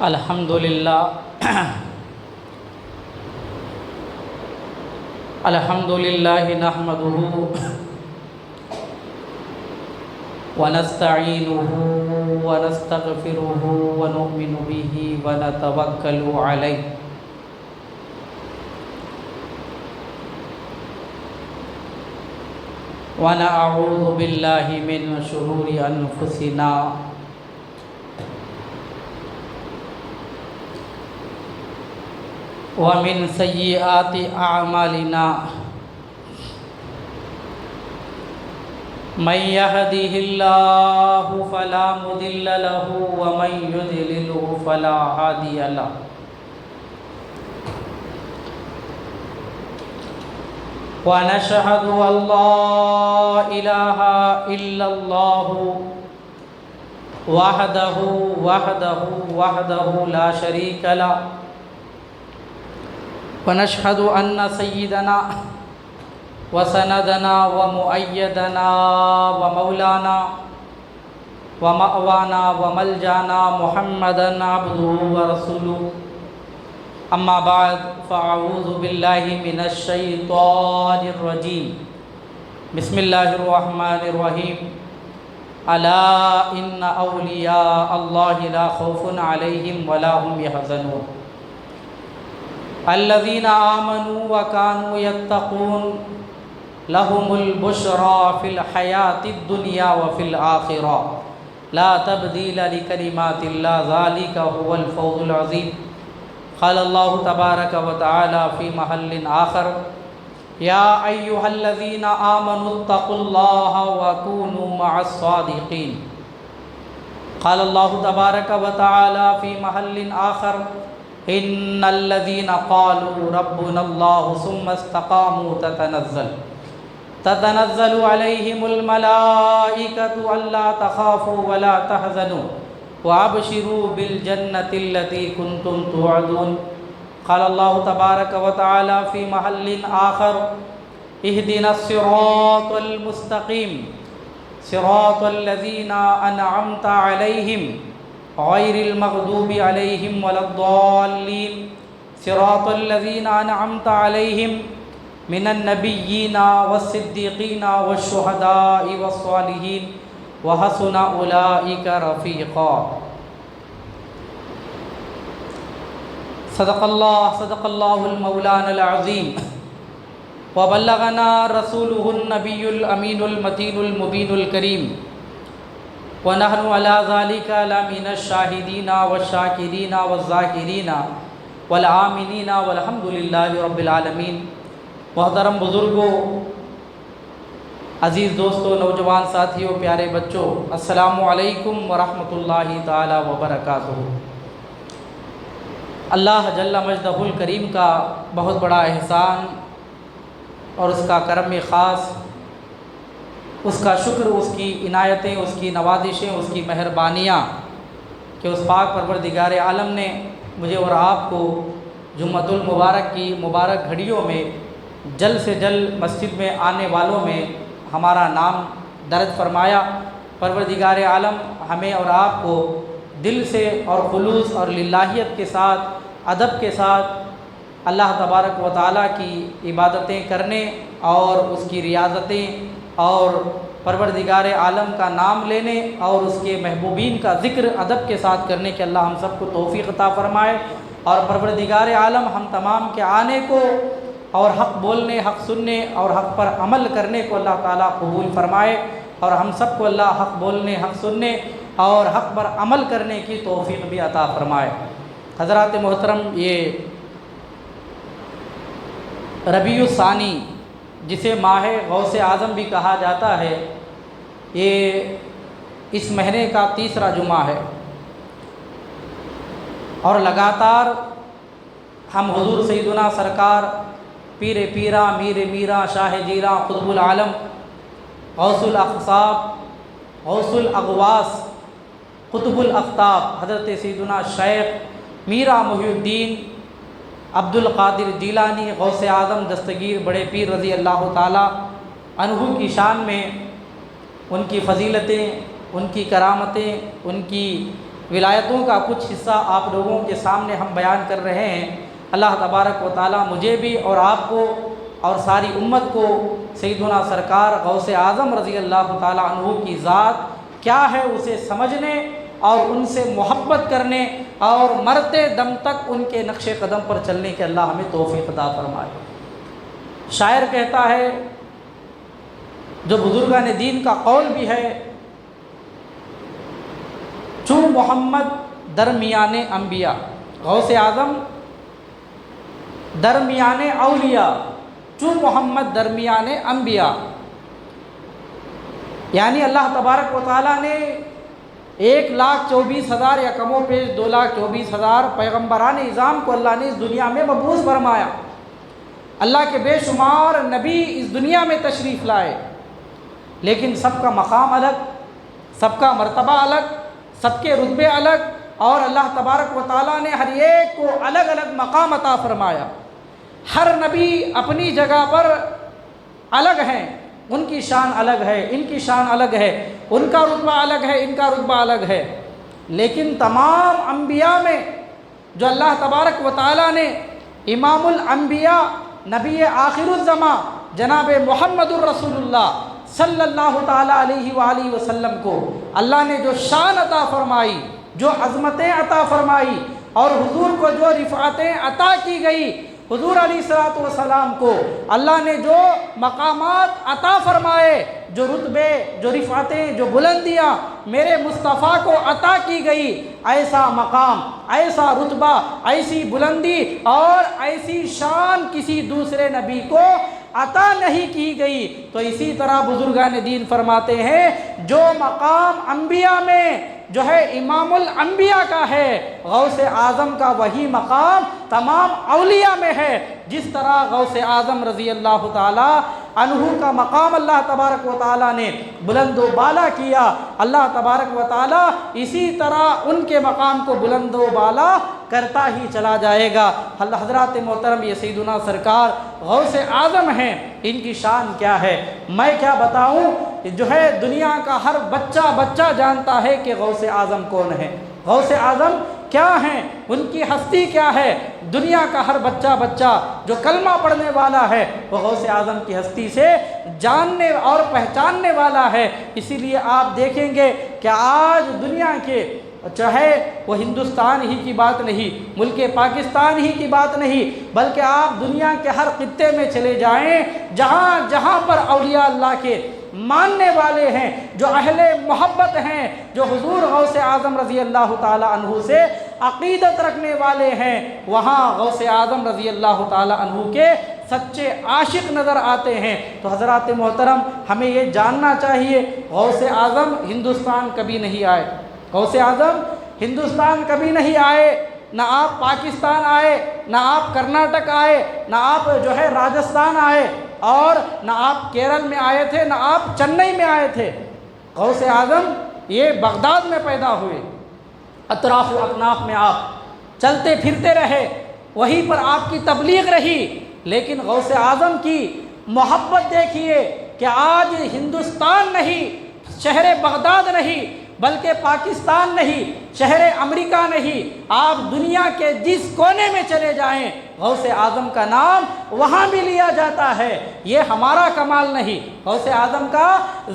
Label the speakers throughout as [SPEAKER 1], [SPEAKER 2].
[SPEAKER 1] الحمدللہ الحمدللہ نحمدہ ونستعینہ ونستغفرہ ونؤمن بہ ونتوکل علیہ ونعوذ باللہ من شرور انفسنا ومن سیئات اعمالنا من يهده الله فلا مضل له ومن يضلل فلا هادي له ونشهد أن لا إله إلا الله وحده لا شريك له ونشهد أن سيدنا وسندنا ومؤيدنا ومولانا ومأوانا وملجانا محمدا عبده ورسوله أما بعد فأعوذ بالله من الشيطان الرجيم بسم الله الرحمن الرحيم ألا إن أولياء الله لا خوف عليهم ولا هم يحزنون الذين آمنوا وكانوا يتقون لهم البشرى في الحياة الدنيا وفي الآخرة لا تبديل لكلمات الله ذلك هو الفوز العظيم قال الله تبارك وتعالى في محل آخر يا أيها الذين آمنوا اتقوا الله وكونوا مع الصادقين قال الله تبارك وتعالى في محل آخر إن الذين قالوا ربنا الله ثم استقاموا تتنزل عليهم الملائكة ألا تخافوا ولا تحزنوا وأبشروا بالجنة التي كنتم توعدون قال الله تبارك وتعالى في محل آخر اهدنا الصراط المستقيم صراط الذين أنعمت عليهم غير المغضوب عليهم ولا الضالين صراط الذين أنعمت عليهم من النبيين والصديقين والشهداء والصالحين وحسن أولئك رفيقا صدق الله المولانا العظيم وبلغنا رسوله النبي الأمين المتين المبين الكريم ونحن على ذلك لمن الشاهدين والشاكرين والذاكرين والآمنين والحمد لله رب العالمین۔ محترم بزرگوں، عزیز دوستوں، نوجوان ساتھیوں، پیارے بچوں، السلام علیکم ورحمۃ اللہ تعالی وبرکاتہ۔ اللہ جل مجدہ الکریم کا بہت بڑا احسان اور اس کا کرم خاص، اس کا شکر، اس کی عنایتیں، اس کی نوازشیں، اس کی مہربانیاں کہ اس پاک پروردگار عالم نے مجھے اور آپ کو جمعۃ المبارک کی مبارک گھڑیوں میں جلد سے جلد مسجد میں آنے والوں میں ہمارا نام درج فرمایا۔ پروردگار عالم ہمیں اور آپ کو دل سے اور خلوص اور للہیت کے ساتھ، ادب کے ساتھ اللہ تبارک و تعالیٰ کی عبادتیں کرنے اور اس کی ریاضتیں اور پروردگار عالم کا نام لینے اور اس کے محبوبین کا ذکر ادب کے ساتھ کرنے کے اللہ ہم سب کو توفیق عطا فرمائے، اور پروردگار عالم ہم تمام کے آنے کو اور حق بولنے، حق سننے اور حق پر عمل کرنے کو اللہ تعالیٰ قبول فرمائے، اور ہم سب کو اللہ حق بولنے، حق سننے اور حق پر عمل کرنے کی توفیق بھی عطا فرمائے۔ حضرات محترم، یہ ربیع الثانی جسے ماہ غوث اعظم بھی کہا جاتا ہے، یہ اس مہینے کا تیسرا جمعہ ہے، اور لگاتار ہم حضور سیدنا سرکار پیر پیرا میر میرا شاہ جیراں قطب العالم غوث الاقطاب غوث الاغواث قطب الاقطاب حضرت سیدنا شیخ میرا محی الدین عبد القادر جیلانی غوث اعظم دستگیر بڑے پیر رضی اللہ تعالیٰ عنہ کی شان میں ان کی فضیلتیں، ان کی کرامتیں، ان کی ولایتوں کا کچھ حصہ آپ لوگوں کے سامنے ہم بیان کر رہے ہیں۔ اللہ تبارک و تعالیٰ مجھے بھی اور آپ کو اور ساری امت کو سیدنا سرکار غوث اعظم رضی اللہ تعالیٰ عنہ کی ذات کیا ہے اسے سمجھنے اور ان سے محبت کرنے اور مرتے دم تک ان کے نقش قدم پر چلنے کے اللہ ہمیں توفیق عطا فرمائے۔ شاعر کہتا ہے، جو بزرگان دین کا قول بھی ہے، چوں محمد درمیان انبیاء، غوث اعظم درمیان اولیاء، چوں محمد درمیان انبیاء، یعنی اللہ تبارک و تعالیٰ نے 1,24,000 یا کم و بیش 2,24,000 پیغمبران اعظام کو اللہ نے اس دنیا میں مبعوث فرمایا۔ اللہ کے بے شمار نبی اس دنیا میں تشریف لائے، لیکن سب کا مقام الگ، سب کا مرتبہ الگ، سب کے رتبے الگ، اور اللہ تبارک و تعالیٰ نے ہر ایک کو الگ الگ مقام عطا فرمایا۔ ہر نبی اپنی جگہ پر الگ ہیں، ان کی شان الگ ہے، ان کی شان الگ ہے، ان کا رتبہ الگ ہے، ان کا رتبہ الگ ہے، لیکن تمام انبیاء میں جو اللہ تبارک و تعالیٰ نے امام الانبیاء نبی آخر الزماں جناب محمد الرسول اللہ صلی اللہ تعالیٰ علیہ وآلہ وسلم کو اللہ نے جو شان عطا فرمائی، جو عظمتیں عطا فرمائی، اور حضور کو جو رفعتیں عطا کی گئی، حضور علیہ الصلوۃ والسلام کو اللہ نے جو مقامات عطا فرمائے، جو رتبے، جو رفعتیں، جو بلندیاں میرے مصطفیٰ کو عطا کی گئی، ایسا مقام، ایسا رتبہ، ایسی بلندی اور ایسی شان کسی دوسرے نبی کو عطا نہیں کی گئی۔ تو اسی طرح بزرگان دین فرماتے ہیں، جو مقام انبیاء میں جو ہے امام الانبیاء کا ہے، غوث اعظم کا وہی مقام تمام اولیاء میں ہے۔ جس طرح غوث اعظم رضی اللہ تعالیٰ عنہ کا مقام اللہ تبارک و تعالیٰ نے بلند و بالا کیا، اللہ تبارک و تعالیٰ اسی طرح ان کے مقام کو بلند و بالا کرتا ہی چلا جائے گا۔ حضرات محترم، یہ سیدنا سرکار غوث اعظم ہیں، ان کی شان کیا ہے میں کیا بتاؤں، جو ہے دنیا کا ہر بچہ جانتا ہے کہ غوث اعظم کون ہے، غوث اعظم کیا ہیں، ان کی ہستی کیا ہے۔ دنیا کا ہر بچہ جو کلمہ پڑھنے والا ہے وہ غوث اعظم کی ہستی سے جاننے اور پہچاننے والا ہے۔ اسی لیے آپ دیکھیں گے کہ آج دنیا کے چاہے وہ ہندوستان ہی کی بات نہیں، ملک پاکستان ہی کی بات نہیں، بلکہ آپ دنیا کے ہر خطے میں چلے جائیں، جہاں جہاں پر اولیاء اللہ کے ماننے والے ہیں، جو اہل محبت ہیں، جو حضور غوث اعظم رضی اللہ تعالی عنہ سے عقیدت رکھنے والے ہیں، وہاں غوث اعظم رضی اللہ تعالی عنہ کے سچے عاشق نظر آتے ہیں۔ تو حضرات محترم، ہمیں یہ جاننا چاہیے، غوث اعظم ہندوستان کبھی نہیں آئے، غوث اعظم ہندوستان کبھی نہیں آئے، نہ آپ پاکستان آئے، نہ آپ کرناٹک آئے، نہ آپ جو ہے راجستھان آئے، اور نہ آپ کیرل میں آئے تھے، نہ آپ چنئی میں آئے تھے۔ غوث اعظم یہ بغداد میں پیدا ہوئے، اطراف و اکناف میں آپ چلتے پھرتے رہے، وہیں پر آپ کی تبلیغ رہی، لیکن غوث اعظم کی محبت دیکھیے کہ آج ہندوستان نہیں، شہر بغداد نہیں، بلکہ پاکستان نہیں، شہر امریکہ نہیں، آپ دنیا کے جس کونے میں چلے جائیں غوث اعظم کا نام وہاں بھی لیا جاتا ہے۔ یہ ہمارا کمال نہیں، غوث اعظم کا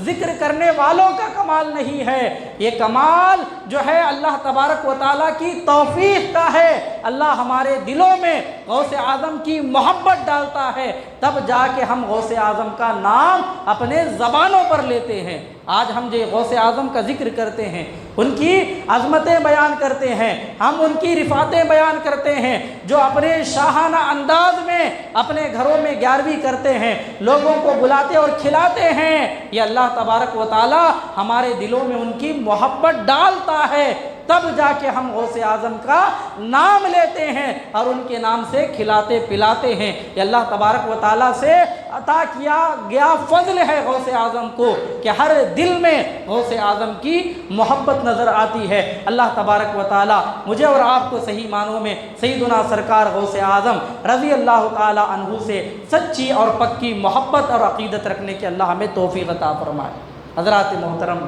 [SPEAKER 1] ذکر کرنے والوں کا کمال نہیں ہے، یہ کمال جو ہے اللہ تبارک و تعالیٰ کی توفیق کا ہے۔ اللہ ہمارے دلوں میں غوث اعظم کی محبت ڈالتا ہے، تب جا کے ہم غوث اعظم کا نام اپنے زبانوں پر لیتے ہیں۔ آج ہم جو غوث اعظم کا ذکر کرتے ہیں، ان کی عظمتیں بیان کرتے ہیں، ہم ان کی رفعتیں بیان کرتے ہیں، جو اپنے شاہانہ انداز میں اپنے گھروں میں 11ویں کرتے ہیں، لوگوں کو بلاتے اور کھلاتے ہیں، یہ اللہ تبارک و تعالی ہمارے دلوں میں ان کی محبت ڈالتا ہے، تب جا کے ہم غوث اعظم کا نام لیتے ہیں اور ان کے نام سے کھلاتے پلاتے ہیں۔ یہ اللہ تبارک و تعالیٰ سے عطا کیا گیا فضل ہے غوث اعظم کو کہ ہر دل میں غوث اعظم کی محبت نظر آتی ہے۔ اللہ تبارک و تعالیٰ مجھے اور آپ کو صحیح معنوں میں سیدنا سرکار غوث اعظم رضی اللہ تعالیٰ عنہ سے سچی اور پکی محبت اور عقیدت رکھنے کے اللہ ہمیں توفیق عطا فرمائے۔ حضرات محترم،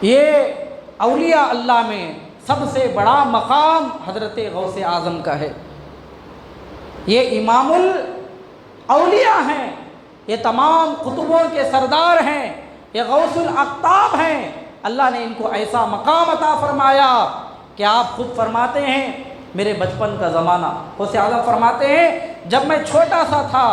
[SPEAKER 1] یہ اولیاء اللہ میں سب سے بڑا مقام حضرت غوث اعظم کا ہے۔ یہ امام الاولیاء ہیں، یہ تمام قطبوں کے سردار ہیں، یہ غوث الاقطاب ہیں۔ اللہ نے ان کو ایسا مقام عطا فرمایا کہ آپ خود فرماتے ہیں میرے بچپن کا زمانہ، غوث اعظم فرماتے ہیں جب میں چھوٹا سا تھا،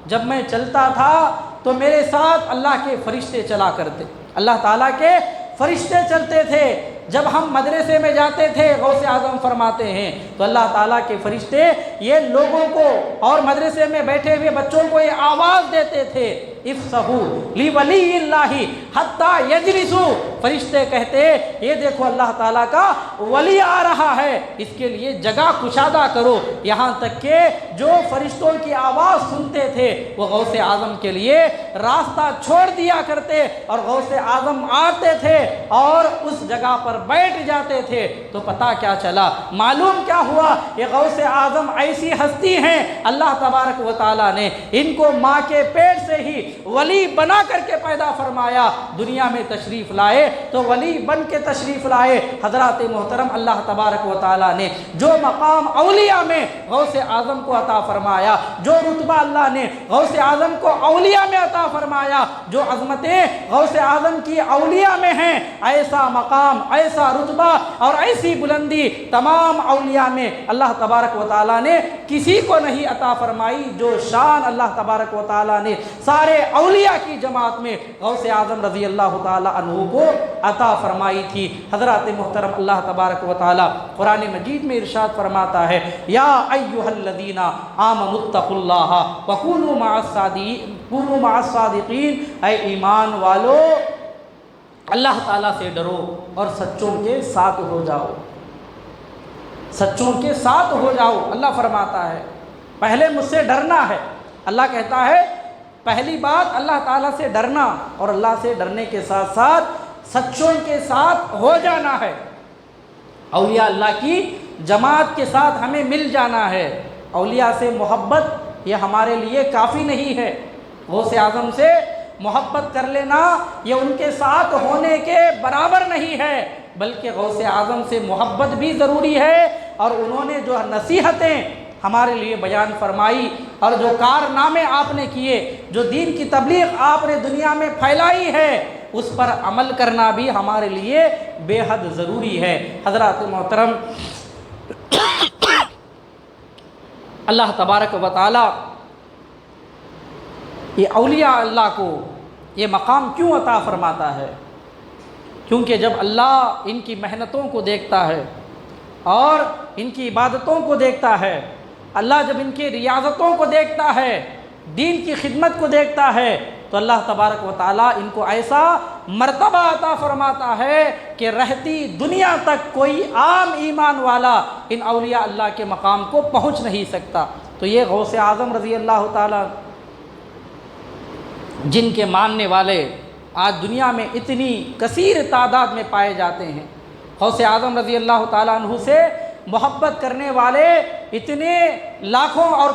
[SPEAKER 1] جب میں چلتا تھا تو میرے ساتھ اللہ کے فرشتے چلا کرتے، اللہ تعالیٰ کے فرشتے چلتے تھے۔ جب ہم مدرسے میں جاتے تھے، غوث اعظم فرماتے ہیں، تو اللہ تعالیٰ کے فرشتے یہ لوگوں کو اور مدرسے میں بیٹھے ہوئے بچوں کو یہ آواز دیتے تھے، افسحوا لولی اللہ حتی یجلسوا۔ فرشتے کہتے یہ دیکھو اللہ تعالیٰ کا ولی آ رہا ہے، اس کے لیے جگہ کشادہ کرو۔ یہاں تک کہ جو فرشتوں کی آواز سنتے تھے وہ غوث اعظم کے لیے راستہ چھوڑ دیا کرتے، اور غوث اعظم آتے تھے اور اس جگہ پر بیٹھ جاتے تھے۔ تو پتہ کیا چلا، معلوم کیا ہوا، یہ غوث اعظم ایسی ہستی ہیں اللہ تبارک و تعالیٰ نے ان کو ماں کے پیٹ سے ہی ولی بنا کر کے پیدا فرمایا، دنیا میں تشریف لائے تو ولی بن کے تشریف لائے۔ حضرات محترم، اللہ تبارک و تعالیٰ نے جو مقام اولیاء میں غوث اعظم کو عطا فرمایا، جو رتبہ اللہ نے غوث اعظم کو اولیاء میں عطا فرمایا، جو عظمتیں غوث اعظم کی اولیاء میں ہیں، ایسا مقام، ایسا رتبہ اور ایسی بلندی تمام اولیاء میں اللہ تبارک و تعالیٰ نے کسی کو نہیں عطا فرمائی جو شان اللہ تبارک و تعالیٰ نے سارے اولیاء کی جماعت میں غوث اعظم رضی اللہ تعالیٰ عنہ کو عطا فرمائی تھی۔ حضرات محترم، اللہ تبارک و تعالیٰ قرآن مجید میں ارشاد فرماتا ہے، یا ایھا الذین آمنوا اتقوا اللہ وکونوا مع الصادقین، اے ایمان والو اللہ تعالیٰ سے ڈرو اور سچوں کے ساتھ ہو جاؤ، سچوں کے ساتھ ہو جاؤ۔ اللہ فرماتا ہے پہلے مجھ سے ڈرنا ہے، اللہ کہتا ہے پہلی بات اللہ تعالیٰ سے ڈرنا، اور اللہ سے ڈرنے کے ساتھ ساتھ سچوں کے ساتھ ہو جانا ہے، اولیاء اللہ کی جماعت کے ساتھ ہمیں مل جانا ہے۔ اولیاء سے محبت یہ ہمارے لیے کافی نہیں ہے، غوث اعظم سے محبت کر لینا یہ ان کے ساتھ ہونے کے برابر نہیں ہے، بلکہ غوث اعظم سے محبت بھی ضروری ہے، اور انہوں نے جو نصیحتیں ہمارے لیے بیان فرمائی اور جو کارنامے آپ نے کیے، جو دین کی تبلیغ آپ نے دنیا میں پھیلائی ہے، اس پر عمل کرنا بھی ہمارے لیے بے حد ضروری ہے۔ حضرات محترم، اللہ تبارک و تعالی یہ اولیاء اللہ کو یہ مقام کیوں عطا فرماتا ہے؟ کیونکہ جب اللہ ان کی محنتوں کو دیکھتا ہے اور ان کی عبادتوں کو دیکھتا ہے، اللہ جب ان کی ریاضتوں کو دیکھتا ہے، دین کی خدمت کو دیکھتا ہے، تو اللہ تبارک و تعالیٰ ان کو ایسا مرتبہ عطا فرماتا ہے کہ رہتی دنیا تک کوئی عام ایمان والا ان اولیاء اللہ کے مقام کو پہنچ نہیں سکتا۔ تو یہ غوث اعظم رضی اللہ تعالیٰ جن کے ماننے والے آج دنیا میں اتنی کثیر تعداد میں پائے جاتے ہیں، غوث اعظم رضی اللہ تعالیٰ عنہ سے محبت کرنے والے اتنے لاکھوں اور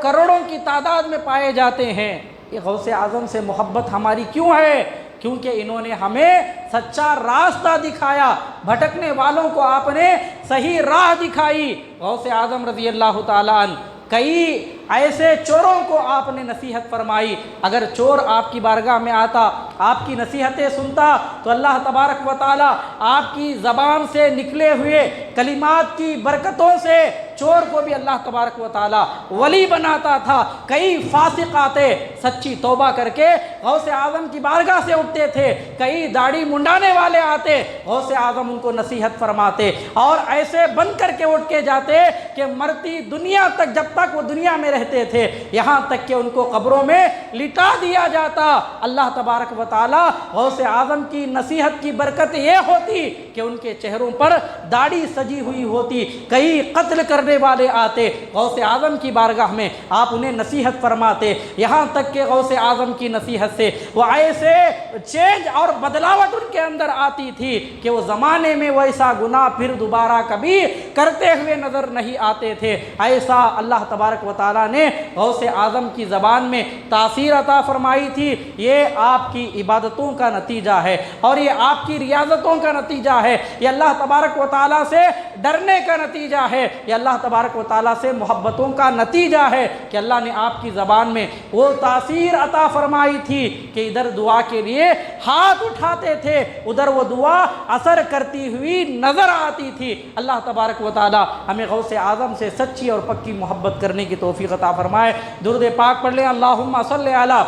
[SPEAKER 1] کروڑوں کی تعداد میں پائے جاتے ہیں۔ یہ غوث اعظم سے محبت ہماری کیوں ہے؟ کیونکہ انہوں نے ہمیں سچا راستہ دکھایا، بھٹکنے والوں کو آپ نے صحیح راہ دکھائی۔ غوث اعظم رضی اللہ تعالیٰ عنہ کئی ایسے چوروں کو آپ نے نصیحت فرمائی، اگر چور آپ کی بارگاہ میں آتا، آپ کی نصیحتیں سنتا، تو اللہ تبارک و تعالیٰ آپ کی زبان سے نکلے ہوئے کلمات کی برکتوں سے چور کو بھی اللہ تبارک و تعالیٰ ولی بناتا تھا۔ کئی فاسق آتے سچی توبہ کر کے غوث اعظم کی بارگاہ سے اٹھتے تھے، کئی داڑھی منڈانے والے آتے، غوث اعظم ان کو نصیحت فرماتے، اور ایسے بن کر کے اٹھ کے جاتے کہ مرتی دنیا تک، جب تک وہ دنیا میں رہتے تھے، یہاں تک کہ ان کو قبروں میں لٹا دیا جاتا۔ اللہ تبارک و تعالیٰ غوث اعظم کی نصیحت کی برکت یہ ہوتی کہ ان کے چہروں پر داڑھی سجی ہوئی ہوتی، کئی قتل کرنے کرنے والے آتے غوث اعظم کی بارگاہ میں، آپ انہیں نصیحت فرماتے، یہاں تک کہ غوث اعظم کی نصیحت سے وہ ایسے چینج اور بدلاوٹ ان کے اندر آتی تھی کہ وہ زمانے میں ویسا گناہ پھر دوبارہ کبھی کرتے ہوئے نظر نہیں آتے تھے۔ ایسا اللہ تبارک و تعالیٰ نے غوث اعظم کی زبان میں تاثیر عطا فرمائی تھی۔ یہ آپ کی عبادتوں کا نتیجہ ہے اور یہ آپ کی ریاضتوں کا نتیجہ ہے، یہ اللہ تبارک و تعالیٰ سے ڈرنے کا نتیجہ ہے، یہ اللہ تبارک و تعالیٰ سے محبتوں کا نتیجہ ہے کہ اللہ نے آپ کی زبان میں وہ تاثیر عطا فرمائی تھی کہ ادھر دعا کے لیے ہاتھ اٹھاتے تھے، ادھر وہ دعا اثر کرتی ہوئی نظر آتی تھی۔ اللہ تبارک و تعالیٰ ہمیں غوث اعظم سے سچی اور پکی محبت کرنے کی توفیق عطا فرمائے۔ درود پاک پڑھ لیں، اللہم صلی علی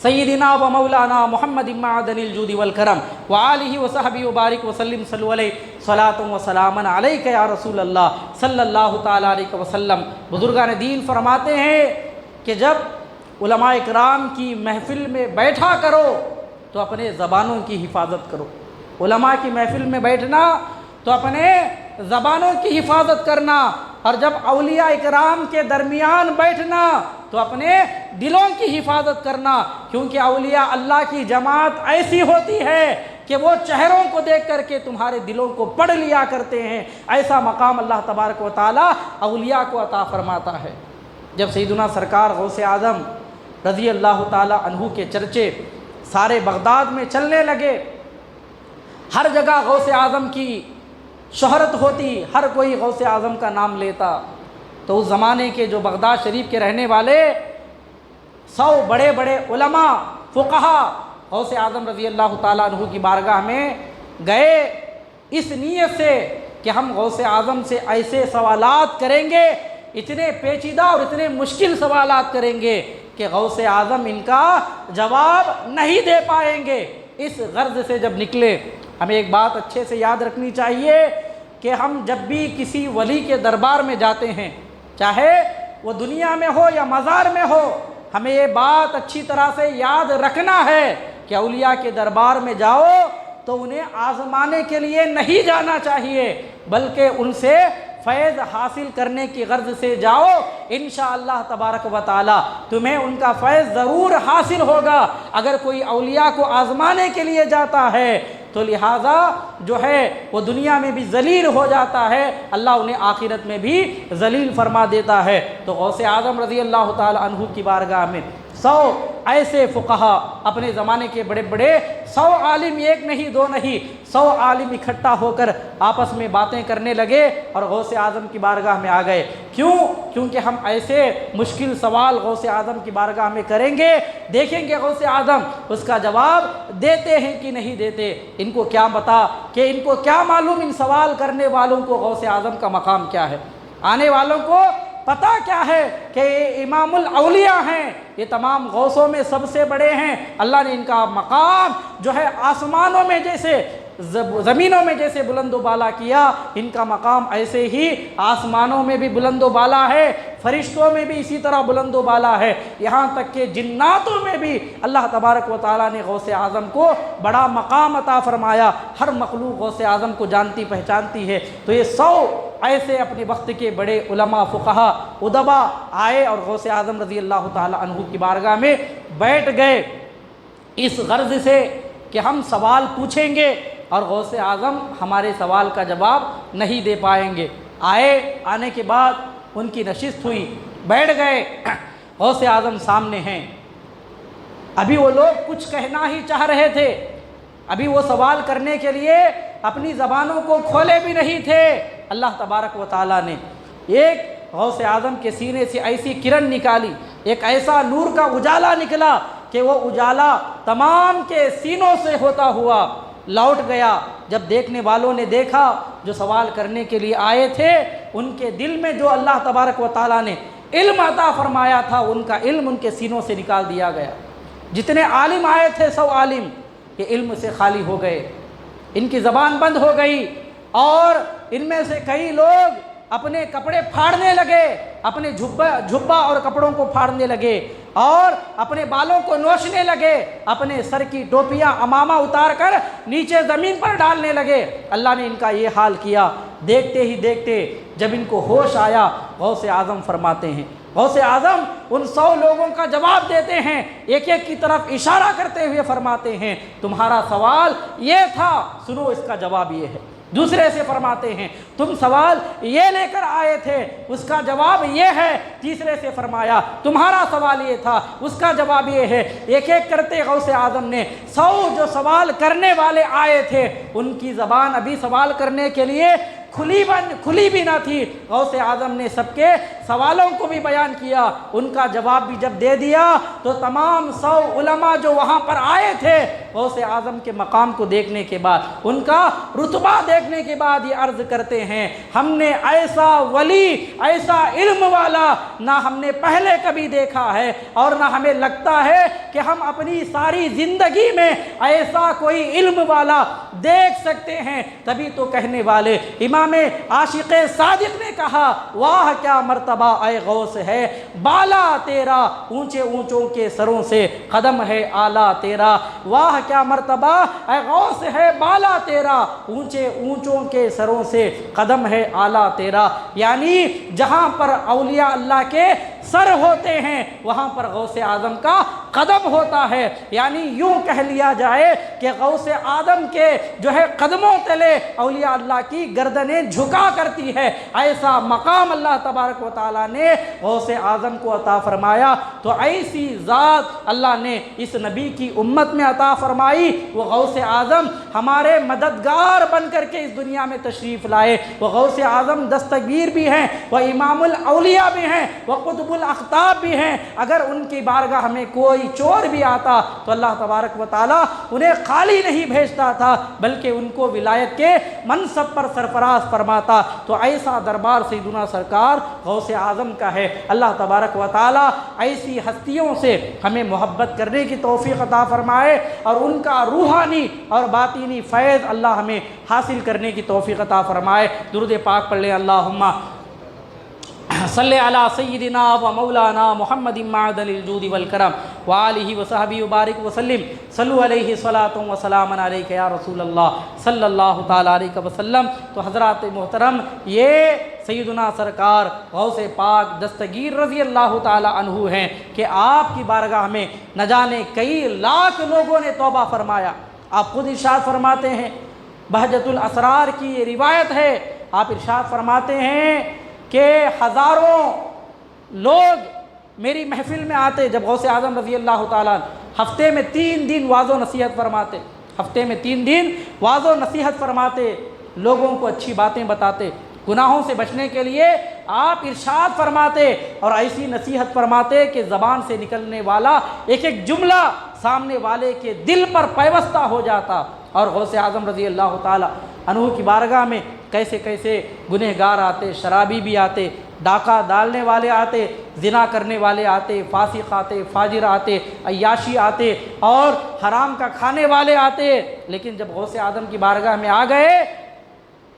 [SPEAKER 1] سیدنا و مولانا محمد معدن الجود والکرم وآلہ وصحبہ وبارک وسلم، صلو علیہ صلاۃ و سلام علیک یا رسول اللہ صلی اللہ تعالیٰ علیہ وسلم۔ بزرگان دین فرماتے ہیں کہ جب علماء اکرام کی محفل میں بیٹھا کرو تو اپنے زبانوں کی حفاظت کرو۔ علماء کی محفل میں بیٹھنا تو اپنے زبانوں کی حفاظت کرنا، اور جب اولیاء اکرام کے درمیان بیٹھنا تو اپنے دلوں کی حفاظت کرنا، کیونکہ اولیاء اللہ کی جماعت ایسی ہوتی ہے کہ وہ چہروں کو دیکھ کر کے تمہارے دلوں کو پڑھ لیا کرتے ہیں۔ ایسا مقام اللہ تبارک و تعالیٰ اولیاء کو عطا فرماتا ہے۔ جب سیدنا سرکار غوث اعظم رضی اللہ تعالیٰ عنہ کے چرچے سارے بغداد میں چلنے لگے، ہر جگہ غوث اعظم کی شہرت ہوتی، ہر کوئی غوث اعظم کا نام لیتا، تو اس زمانے کے جو بغداد شریف کے رہنے والے 100 بڑے بڑے علماء فقہا غوث اعظم رضی اللہ تعالیٰ عنہ کی بارگاہ میں گئے، اس نیت سے کہ ہم غوث اعظم سے ایسے سوالات کریں گے، اتنے پیچیدہ اور اتنے مشکل سوالات کریں گے کہ غوث اعظم ان کا جواب نہیں دے پائیں گے۔ اس غرض سے جب نکلے، ہمیں ایک بات اچھے سے یاد رکھنی چاہیے کہ ہم جب بھی کسی ولی کے دربار میں جاتے ہیں، چاہے وہ دنیا میں ہو یا مزار میں ہو، ہمیں یہ بات اچھی طرح سے یاد رکھنا ہے کہ اولیاء کے دربار میں جاؤ تو انہیں آزمانے کے لیے نہیں جانا چاہیے، بلکہ ان سے فیض حاصل کرنے کی غرض سے جاؤ۔ انشاءاللہ تبارک و تعالی تمہیں ان کا فیض ضرور حاصل ہوگا۔ اگر کوئی اولیاء کو آزمانے کے لیے جاتا ہے تو لہٰذا جو ہے وہ دنیا میں بھی ذلیل ہو جاتا ہے، اللہ انہیں آخرت میں بھی ذلیل فرما دیتا ہے۔ تو غوث اعظم رضی اللہ تعالی عنہ کی بارگاہ میں 100 ایسے فقہا، اپنے زمانے کے بڑے بڑے 100 عالم، ایک نہیں دو نہیں، 100 عالم اکٹھا ہو کر آپس میں باتیں کرنے لگے اور غوث اعظم کی بارگاہ میں آ گئے۔ کیوں؟ کیونکہ ہم ایسے مشکل سوال غوث اعظم کی بارگاہ میں کریں گے، دیکھیں گے غوث اعظم اس کا جواب دیتے ہیں کہ نہیں دیتے۔ ان کو کیا پتا کہ ان کو کیا معلوم ان سوال کرنے والوں کو غوث اعظم کا مقام کیا ہے، آنے والوں کو پتہ کیا ہے کہ یہ امام الاولیاء ہیں، یہ تمام غوثوں میں سب سے بڑے ہیں۔ اللہ نے ان کا مقام جو ہے آسمانوں میں جیسے زمینوں میں جیسے بلند و بالا کیا، ان کا مقام ایسے ہی آسمانوں میں بھی بلند و بالا ہے، فرشتوں میں بھی اسی طرح بلند و بالا ہے، یہاں تک کہ جناتوں میں بھی اللہ تبارک و تعالیٰ نے غوث اعظم کو بڑا مقام عطا فرمایا۔ ہر مخلوق غوث اعظم کو جانتی پہچانتی ہے۔ تو یہ 100 ایسے اپنے وقت کے بڑے علماء فقہا ادبا آئے اور غوث اعظم رضی اللہ تعالیٰ عنہ کی بارگاہ میں بیٹھ گئے، اس غرض سے کہ ہم سوال پوچھیں گے اور غوث اعظم ہمارے سوال کا جواب نہیں دے پائیں گے۔ آنے کے بعد ان کی نشست ہوئی، بیٹھ گئے، غوث اعظم سامنے ہیں۔ ابھی وہ لوگ کچھ کہنا ہی چاہ رہے تھے، ابھی وہ سوال کرنے کے لیے اپنی زبانوں کو کھولے بھی نہیں تھے۔ اللہ تبارک و تعالیٰ نے ایک غوث اعظم کے سینے سے ایسی کرن نکالی، ایک ایسا نور کا اجالا نکلا کہ وہ اجالا تمام کے سینوں سے ہوتا ہوا لوٹ گیا۔ جب دیکھنے والوں نے دیکھا، جو سوال کرنے کے لیے آئے تھے، ان کے دل میں جو اللہ تبارک و تعالیٰ نے علم عطا فرمایا تھا، ان کا علم ان کے سینوں سے نکال دیا گیا۔ جتنے عالم آئے تھے 100 عالم، یہ علم سے خالی ہو گئے، ان کی زبان بند ہو گئی، اور ان میں سے کئی لوگ اپنے کپڑے پھاڑنے لگے، اپنے جھبا اور کپڑوں کو پھاڑنے لگے، اور اپنے بالوں کو نوچنے لگے، اپنے سر کی ٹوپیاں امامہ اتار کر نیچے زمین پر ڈالنے لگے۔ اللہ نے ان کا یہ حال کیا۔ دیکھتے ہی دیکھتے جب ان کو ہوش آیا، غوث اعظم فرماتے ہیں، غوث اعظم ان 100 لوگوں کا جواب دیتے ہیں، ایک ایک کی طرف اشارہ کرتے ہوئے فرماتے ہیں تمہارا سوال یہ تھا، سنو اس کا جواب یہ ہے۔ دوسرے سے فرماتے ہیں تم سوال یہ لے کر آئے تھے، اس کا جواب یہ ہے۔ تیسرے سے فرمایا تمہارا سوال یہ تھا، اس کا جواب یہ ہے۔ ایک ایک کرتے غوث اعظم نے 100 جو سوال کرنے والے آئے تھے، ان کی زبان ابھی سوال کرنے کے لیے کھلی بھی نہ تھی، غوث اعظم نے سب کے سوالوں کو بھی بیان کیا، ان کا جواب بھی جب دے دیا تو تمام 100 علماء جو وہاں پر آئے تھے، غوث اعظم کے مقام کو دیکھنے کے بعد، ان کا رتبہ دیکھنے کے بعد یہ عرض کرتے ہیں ہم نے ایسا ولی، ایسا علم والا نہ ہم نے پہلے کبھی دیکھا ہے، اور نہ ہمیں لگتا ہے کہ ہم اپنی ساری زندگی میں ایسا کوئی علم والا دیکھ سکتے ہیں۔ تبھی تو کہنے والے امام عاشق صادق نے کہا واہ کیا مرتبہ اے غوث ہے بالا تیرا، اونچے اونچوں کے سروں سے قدم ہے اعلیٰ تیرا۔ واہ کیا مرتبہ اے غوث ہے بالا تیرا، اونچے اونچوں کے سروں سے قدم ہے اعلیٰ تیرا۔ یعنی جہاں پر اولیاء اللہ کے سر ہوتے ہیں وہاں پر غوث اعظم کا قدم ہوتا ہے۔ یعنی یوں کہہ لیا جائے کہ غوث اعظم کے جو ہے قدموں تلے اولیاء اللہ کی گردنیں جھکا کرتی ہے، ایسا مقام اللہ تبارک و تعالیٰ نے غوث اعظم کو عطا فرمایا۔ تو ایسی ذات اللہ نے اس نبی کی امت میں عطا فرمائی، وہ غوث اعظم ہمارے مددگار بن کر کے اس دنیا میں تشریف لائے۔ وہ غوث اعظم دستگیر بھی ہیں، وہ امام الاولیاء بھی ہیں، وہ قطب الاقطاب بھی ہیں۔ اگر ان کی بارگاہ میں کوئی چور بھی آتا تو اللہ تبارک و تعالیٰ انہیں خالی نہیں بھیجتا تھا، بلکہ ان کو ولایت کے منصب پر سرفراز فرماتا۔ تو ایسا دربار سیدنا سرکار غوث اعظم کا ہے۔ اللہ تبارک و تعالیٰ ایسی ہستیوں سے ہمیں محبت کرنے کی توفیق عطا فرمائے، اور ان کا روحانی اور باطینی فیض اللہ ہمیں حاصل کرنے کی توفیق عطا فرمائے۔ درود پاک پڑھ لیں، اللہم صلی علی سیدنا و مولانا محمد معدن الجود والکرم وآلہ وصحبہ وبارک وسلم۔ صلو علیہ صلاۃ و سلام علیک یا رسول اللہ صلی اللہ تعالیٰ علیہ وسلم۔ تو حضرات محترم، یہ سیدنا سرکار غوث پاک دستگیر رضی اللہ تعالیٰ عنہ ہیں کہ آپ کی بارگاہ میں نہ جانے کئی لاکھ لوگوں نے توبہ فرمایا۔ آپ خود ارشاد فرماتے ہیں، بہجت الاسرار کی یہ روایت ہے، آپ ارشاد فرماتے ہیں کہ ہزاروں لوگ میری محفل میں آتے۔ جب غوث اعظم رضی اللہ تعالیٰ ہفتے میں 3 دن واعظ و نصیحت فرماتے، ہفتے میں 3 دن واعظ و نصیحت فرماتے، لوگوں کو اچھی باتیں بتاتے، گناہوں سے بچنے کے لیے آپ ارشاد فرماتے اور ایسی نصیحت فرماتے کہ زبان سے نکلنے والا ایک ایک جملہ سامنے والے کے دل پر پیوستہ ہو جاتا۔ اور غوث اعظم رضی اللہ تعالیٰ عنہ کی بارگاہ میں کیسے کیسے گنہگار آتے، شرابی بھی آتے، ڈاکہ ڈالنے والے آتے، زنا کرنے والے آتے، فاسق آتے، فاجر آتے، عیاشی آتے، اور حرام کا کھانے والے آتے۔ لیکن جب غوث اعظم کی بارگاہ میں آ گئے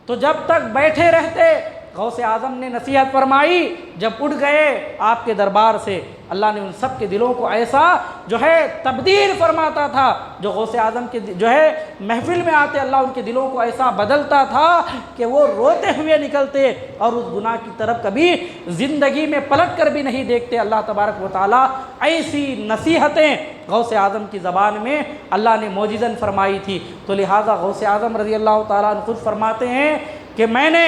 [SPEAKER 1] تو جب تک بیٹھے رہتے، غوث اعظم نے نصیحت فرمائی، جب اٹھ گئے آپ کے دربار سے، اللہ نے ان سب کے دلوں کو ایسا جو ہے تبدیل فرماتا تھا۔ جو غوث اعظم کے جو ہے محفل میں آتے، اللہ ان کے دلوں کو ایسا بدلتا تھا کہ وہ روتے ہوئے نکلتے اور اس گناہ کی طرف کبھی زندگی میں پلٹ کر بھی نہیں دیکھتے۔ اللہ تبارک و تعالیٰ ایسی نصیحتیں غوث اعظم کی زبان میں اللہ نے معجزاً فرمائی تھی۔ تو لہٰذا غوث اعظم رضی اللہ تعالیٰ عنہ خود فرماتے ہیں کہ میں نے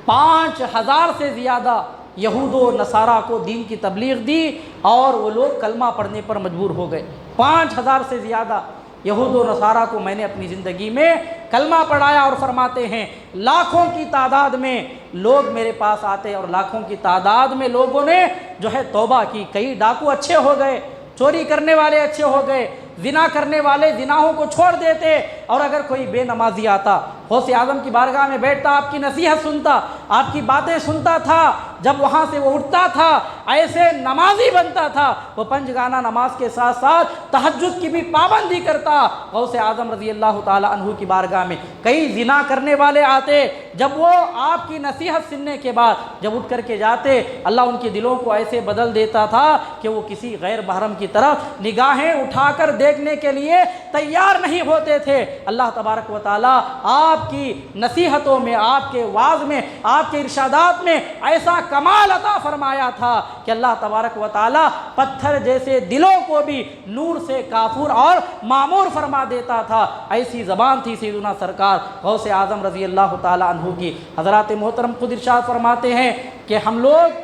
[SPEAKER 1] 5000 سے زیادہ یہود و نصارہ کو دین کی تبلیغ دی اور وہ لوگ کلمہ پڑھنے پر مجبور ہو گئے۔ 5000 سے زیادہ یہود و نصارہ کو میں نے اپنی زندگی میں کلمہ پڑھایا، اور فرماتے ہیں لاکھوں کی تعداد میں لوگ میرے پاس آتے اور لاکھوں کی تعداد میں لوگوں نے جو ہے توبہ کی۔ کئی ڈاکو اچھے ہو گئے، چوری کرنے والے اچھے ہو گئے، زنا کرنے والے زناہوں کو چھوڑ دیتے، اور اگر کوئی بے نمازی آتا غوث اعظم کی بارگاہ میں بیٹھتا، آپ کی نصیحت سنتا، آپ کی باتیں سنتا تھا، جب وہاں سے وہ اٹھتا تھا ایسے نمازی بنتا تھا، وہ پنج گانا نماز کے ساتھ ساتھ تہجد کی بھی پابندی کرتا۔ غوث اعظم رضی اللہ تعالی عنہ کی بارگاہ میں کئی زنا کرنے والے آتے، جب وہ آپ کی نصیحت سننے کے بعد جب اٹھ کر کے جاتے، اللہ ان کے دلوں کو ایسے بدل دیتا تھا کہ وہ کسی غیر محرم کی طرف نگاہیں اٹھا کر دیکھنے کے لیے تیار نہیں ہوتے تھے۔ اللہ تبارک و تعالیٰ آپ کی نصیحتوں میں، آپ کے وعظ میں، آپ کے ارشادات میں ایسا کمال عطا فرمایا تھا کہ اللہ تبارک و تعالیٰ پتھر جیسے دلوں کو بھی نور سے کافور اور معمور فرما دیتا تھا۔ ایسی زبان تھی سیدنا سرکار غوث اعظم رضی اللہ تعالی عنہ کی۔ حضرات محترم خود ارشاد فرماتے ہیں کہ ہم لوگ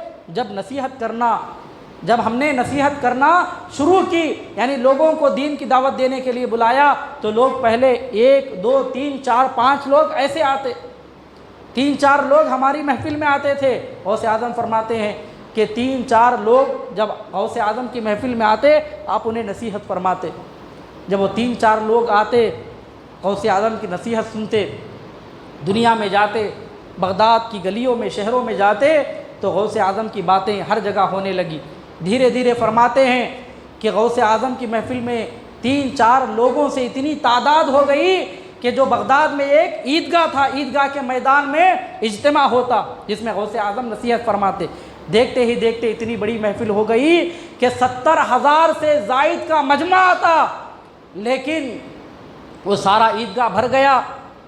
[SPEAKER 1] جب ہم نے نصیحت کرنا شروع کی، یعنی لوگوں کو دین کی دعوت دینے کے لیے بلایا، تو لوگ پہلے 1 2 3 4 5 لوگ ایسے آتے، 3 4 لوگ ہماری محفل میں آتے تھے۔ غوث اعظم فرماتے ہیں کہ 3 4 لوگ جب غوث اعظم کی محفل میں آتے، آپ انہیں نصیحت فرماتے۔ جب وہ 3 4 لوگ آتے، غوث اعظم کی نصیحت سنتے، دنیا میں جاتے، بغداد کی گلیوں میں، شہروں میں جاتے، تو غوث اعظم کی باتیں ہر جگہ ہونے لگی۔ دھیرے دھیرے فرماتے ہیں کہ غوث اعظم کی محفل میں 3 4 لوگوں سے اتنی تعداد ہو گئی کہ جو بغداد میں ایک عیدگاہ تھا، عیدگاہ کے میدان میں اجتماع ہوتا جس میں غوث اعظم نصیحت فرماتے۔ دیکھتے ہی دیکھتے اتنی بڑی محفل ہو گئی کہ 70,000 سے زائد کا مجمع آتا، لیکن وہ سارا عیدگاہ بھر گیا۔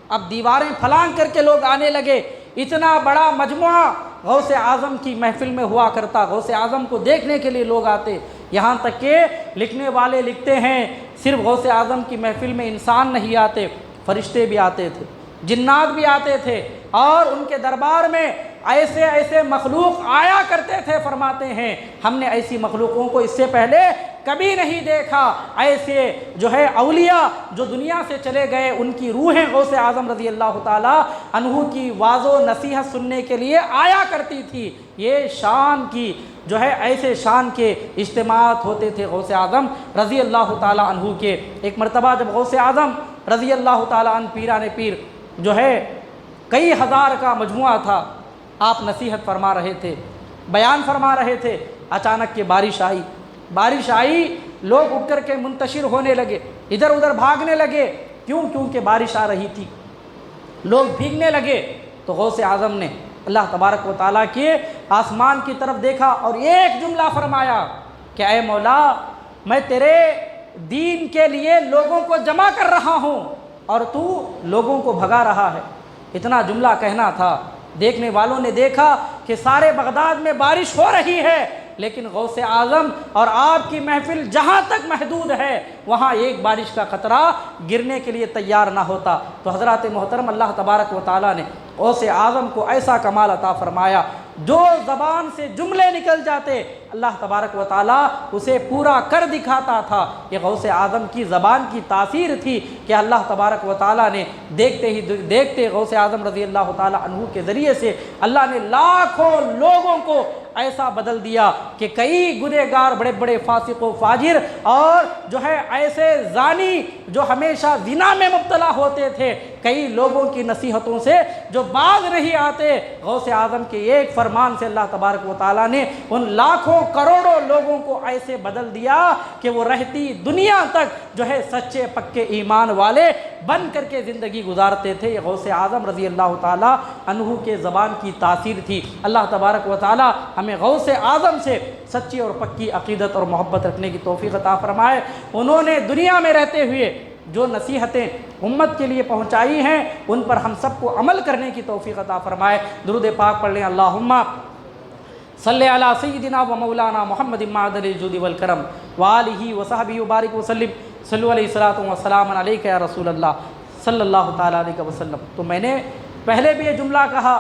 [SPEAKER 1] اب دیواریں پھلانگ کر کے لوگ آنے لگے۔ اتنا بڑا مجموعہ غوث اعظم کی محفل میں ہوا کرتا، غوث اعظم کو دیکھنے کے لیے لوگ آتے۔ یہاں تک کہ لکھنے والے لکھتے ہیں صرف غوث اعظم کی محفل میں انسان نہیں آتے، فرشتے بھی آتے تھے، جنات بھی آتے تھے، اور ان کے دربار میں ایسے ایسے مخلوق آیا کرتے تھے۔ فرماتے ہیں ہم نے ایسی مخلوقوں کو اس سے پہلے کبھی نہیں دیکھا۔ ایسے اولیاء جو دنیا سے چلے گئے، ان کی روحیں غوث اعظم رضی اللہ تعالی عنہ کی واعظ و نصیحت سننے کے لیے آیا کرتی تھی۔ یہ شان کی ایسے شان کے اجتماعات ہوتے تھے غوث اعظم رضی اللہ تعالی عنہ کے۔ ایک مرتبہ جب غوث اعظم رضی اللہ تعالی عنہ پیران پیر کئی ہزار کا مجموعہ تھا، آپ نصیحت فرما رہے تھے، بیان فرما رہے تھے، اچانک کہ بارش آئی، لوگ اٹھ کر کے منتشر ہونے لگے، ادھر ادھر بھاگنے لگے۔ کیونکہ بارش آ رہی تھی، لوگ بھیگنے لگے۔ تو غوث اعظم نے اللہ تبارک و تعالیٰ کے آسمان کی طرف دیکھا اور ایک جملہ فرمایا کہ اے مولا، میں تیرے دین کے لیے لوگوں کو جمع کر رہا ہوں اور تو لوگوں کو بھگا رہا ہے۔ اتنا جملہ کہنا تھا۔ دیکھنے والوں نے دیکھا کہ سارے بغداد میں بارش ہو رہی ہے، لیکن غوث اعظم اور آپ کی محفل جہاں تک محدود ہے، وہاں ایک بارش کا قطرہ گرنے کے لیے تیار نہ ہوتا۔ تو حضرات محترم، اللہ تبارک و تعالیٰ نے غوث اعظم کو ایسا کمال عطا فرمایا، جو زبان سے جملے نکل جاتے اللہ تبارک و تعالیٰ اسے پورا کر دکھاتا تھا۔ یہ غوث اعظم کی زبان کی تاثیر تھی کہ اللہ تبارک و تعالیٰ نے دیکھتے ہی دیکھتے غوث اعظم رضی اللہ تعالیٰ عنہ کے ذریعے سے اللہ نے لاکھوں لوگوں کو ایسا بدل دیا کہ کئی گنہگار، بڑے بڑے فاسق و فاجر اور ایسے زانی جو ہمیشہ زنا میں مبتلا ہوتے تھے، کئی لوگوں کی نصیحتوں سے جو باز نہیں آتے، غوث اعظم کے ایک فرمان سے اللہ تبارک و تعالیٰ نے ان لاکھوں کروڑوں لوگوں کو ایسے بدل دیا کہ وہ رہتی دنیا تک سچے پکے ایمان والے بن کر کے زندگی گزارتے تھے۔ یہ غوث اعظم رضی اللہ تعالیٰ عنہ کے زبان کی تاثیر تھی۔ اللہ تبارک و تعالیٰ ہمیں غوث اعظم سے سچی اور پکی عقیدت اور محبت رکھنے کی توفیق عطا فرمائے۔ انہوں نے دنیا میں رہتے ہوئے جو نصیحتیں امت کے لیے پہنچائی ہیں، ان پر ہم سب کو عمل کرنے کی توفیق عطا فرمائے۔ درود پاک پڑھ لیں۔ اللہم صلی علی سیدنا و مولانا محمد معدن الجود والکرم وآلہ وصحبہ وبارک وسلم۔ صلو علیہ الصلاۃ والسلام علیک یا رسول اللہ صلی اللہ تعالیٰ علیہ وسلم۔ تو میں نے پہلے بھی یہ جملہ کہا